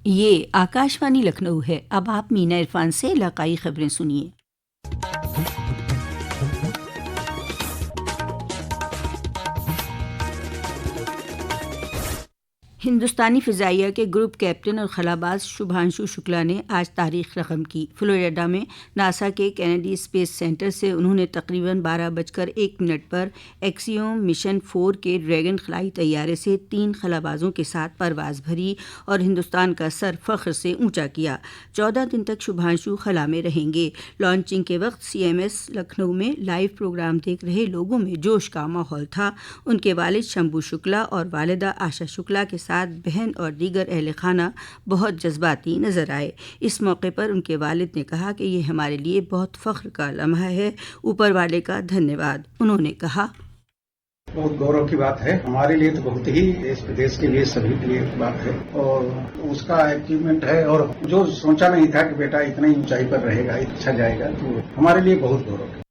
ये आकाशवाणी लखनऊ है। अब आप मीना इरफान से इलाकाई खबरें सुनिए। हिंदुस्तानी फ़िज़ाइया के ग्रुप कैप्टन और खलाबाज शुभांशु शुक्ला ने आज तारीख रकम की। फ्लोरिडा में नासा के कैनेडी स्पेस सेंटर से उन्होंने तकरीबन 12:01 पर एक्सियोम मिशन 4 के ड्रैगन खलाई तैयारे से 3 खलाबाजों के साथ परवाज़ भरी और हिंदुस्तान का सर फ़ख्र से ऊंचा किया। 14 दिन तक शुभांशु खला में रहेंगे। लॉन्चिंग के वक्त CMS लखनऊ में लाइव प्रोग्राम देख रहे लोगों में जोश का माहौल था। उनके वालिद शंभू शुक्ला और वालिदा आशा शुक्ला के साथ बहन और दीगर अहले खाना बहुत जज्बाती नजर आए। इस मौके पर उनके वालिद ने कहा कि ये हमारे लिए बहुत फ़ख्र का लम्हा है, ऊपर वाले का धन्यवाद। उन्होंने कहा, बहुत गौरव की बात है, हमारे लिए तो बहुत ही, देश प्रदेश के लिए, सभी के लिए बात है और उसका अचीवमेंट है। और जो सोचा नहीं था कि बेटा इतनी ऊंचाई पर रहेगा, अच्छा जाएगा, तो हमारे लिए बहुत गौरव है।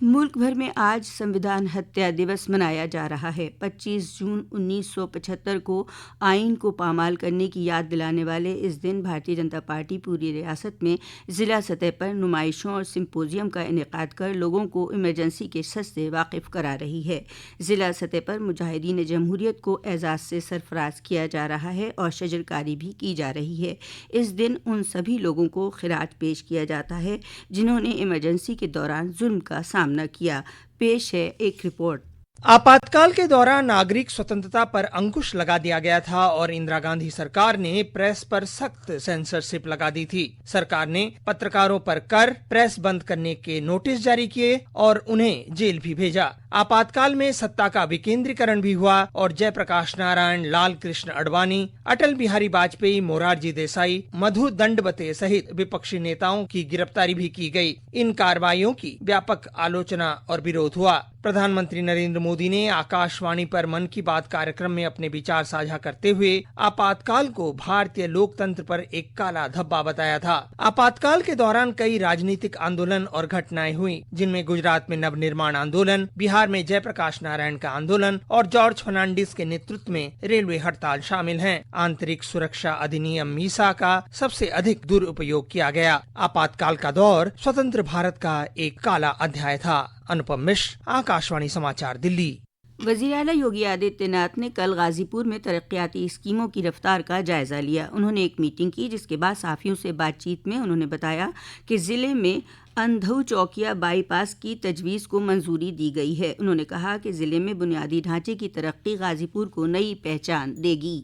मुल्क भर में आज संविधान हत्या दिवस मनाया जा रहा है। 25 जून 1975 को आइन को पामाल करने की याद दिलाने वाले इस दिन भारतीय जनता पार्टी पूरी रियासत में ज़िला सतह पर नुमाइशों और सिंपोजियम का इनेकाद कर लोगों को इमरजेंसी के सच से वाकिफ़ करा रही है। ज़िला सतह पर मुजाहिदीन जमहूरियत को एजाज़ से सरफराज किया जा रहा है और शजरकारी भी की जा रही है। इस दिन उन सभी लोगों को खिराज पेश किया जाता है जिन्होंने इमरजेंसी के दौरान जुल्म का सामना किया। पेश है एक रिपोर्ट। आपातकाल के दौरान नागरिक स्वतंत्रता पर अंकुश लगा दिया गया था और इंदिरा गांधी सरकार ने प्रेस पर सख्त सेंसरशिप लगा दी थी। सरकार ने पत्रकारों पर कर, प्रेस बंद करने के नोटिस जारी किए और उन्हें जेल भी भेजा। आपातकाल में सत्ता का विकेंद्रीकरण भी हुआ और जयप्रकाश नारायण, लाल कृष्ण आडवाणी, अटल बिहारी वाजपेयी, मोरारजी देसाई, मधु दंडवते सहित विपक्षी नेताओं की गिरफ्तारी भी की गई। इन कार्रवाइयों की व्यापक आलोचना और विरोध हुआ। प्रधानमंत्री नरेंद्र मोदी ने आकाशवाणी पर मन की बात कार्यक्रम में अपने विचार साझा करते हुए आपातकाल को भारतीय लोकतंत्र पर एक काला धब्बा बताया था। आपातकाल के दौरान कई राजनीतिक आंदोलन और घटनाएं हुई, जिनमें गुजरात में नवनिर्माण आंदोलन, बिहार में जयप्रकाश नारायण का आंदोलन और जॉर्ज फर्नांडिस के नेतृत्व में रेलवे हड़ताल शामिल हैं। आंतरिक सुरक्षा अधिनियम मीसा का सबसे अधिक दुरुपयोग किया गया। आपातकाल का दौर स्वतंत्र भारत का एक काला अध्याय था। अनुपम मिश्र, आकाशवाणी समाचार, दिल्ली। वज़ीर आला योगी आदित्यनाथ ने कल गाजीपुर में तरक्याती स्कीमों की रफ्तार का जायजा लिया। उन्होंने एक मीटिंग की जिसके बाद सहाफ़ियों से बातचीत में उन्होंने बताया कि ज़िले में अंधऊ चौकिया बाईपास की तजवीज़ को मंजूरी दी गई है। उन्होंने कहा कि ज़िले में बुनियादी ढांचे की तरक्की गाजीपुर को नई पहचान देगी।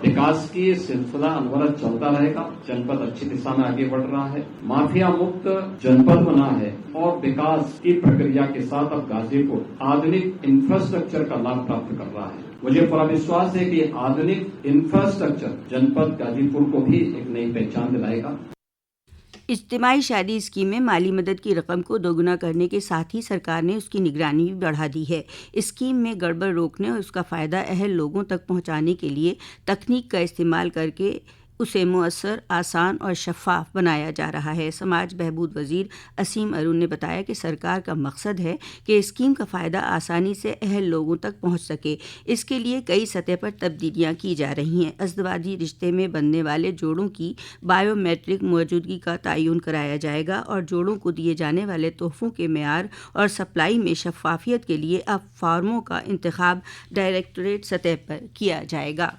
विकास की सिलसिला अनवरत चलता रहेगा। जनपद अच्छी दिशा में आगे बढ़ रहा है, माफिया मुक्त जनपद बना है और विकास की प्रक्रिया के साथ अब गाजीपुर आधुनिक इंफ्रास्ट्रक्चर का लाभ प्राप्त कर रहा है। मुझे पूरा विश्वास है कि आधुनिक इंफ्रास्ट्रक्चर जनपद गाजीपुर को भी एक नई पहचान दिलाएगा। इज्तिमाई शादी स्कीम में माली मदद की रकम को दोगुना करने के साथ ही सरकार ने उसकी निगरानी भी बढ़ा दी है। स्कीम में गड़बड़ रोकने और उसका फ़ायदा अहल लोगों तक पहुंचाने के लिए तकनीक का इस्तेमाल करके उसे मुअस्सर, आसान और शफ़ाफ बनाया जा रहा है। समाज बहबूद वज़ीर असीम अरुण ने बताया कि सरकार का मकसद है कि स्कीम का फ़ायदा आसानी से अहल लोगों तक पहुंच सके। इसके लिए कई सतह पर तब्दीलियां की जा रही हैं। अज़दवाजी रिश्ते में बनने वाले जोड़ों की बायोमेट्रिक मौजूदगी का तयन कराया जाएगा और जोड़ों को दिए जाने वाले तोहफ़ों के मेयार और सप्लाई में शफ़ाफियत के लिए अब फार्मों का इंतखाब डायरेक्टरेट सतह पर किया जाएगा।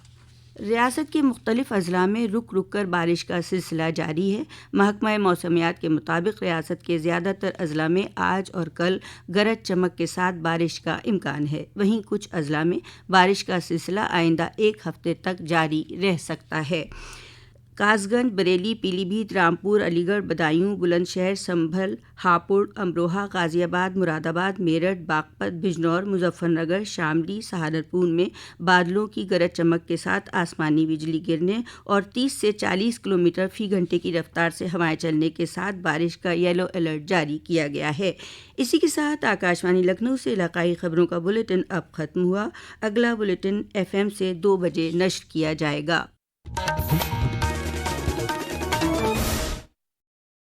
रियासत के मुख्तलिफ अजला में रुक रुक कर बारिश का सिलसिला जारी है। महकमा मौसमियात के मुताबिक रियासत के ज़्यादातर अजला में आज और कल गरज चमक के साथ बारिश का इम्कान है। वहीं कुछ अजला में बारिश का सिलसिला आइंदा एक हफ्ते तक जारी रह सकता है। कासगंज, बरेली, पीलीभीत, रामपुर, अलीगढ़, बदायूं, बुलंदशहर, संभल, हापुड़, अमरोहा, गाजियाबाद, मुरादाबाद, मेरठ, बागपत, बिजनौर, मुजफ्फरनगर, शामली, सहारनपुर में बादलों की गरज चमक के साथ आसमानी बिजली गिरने और 30 से 40 किलोमीटर फी घंटे की रफ्तार से हवाएं चलने के साथ बारिश का येलो अलर्ट जारी किया गया है। इसी के साथ आकाशवाणी लखनऊ से इलाकाई खबरों का बुलेटिन अब खत्म हुआ। अगला बुलेटिन FM से 2 बजे नश्र किया जाएगा।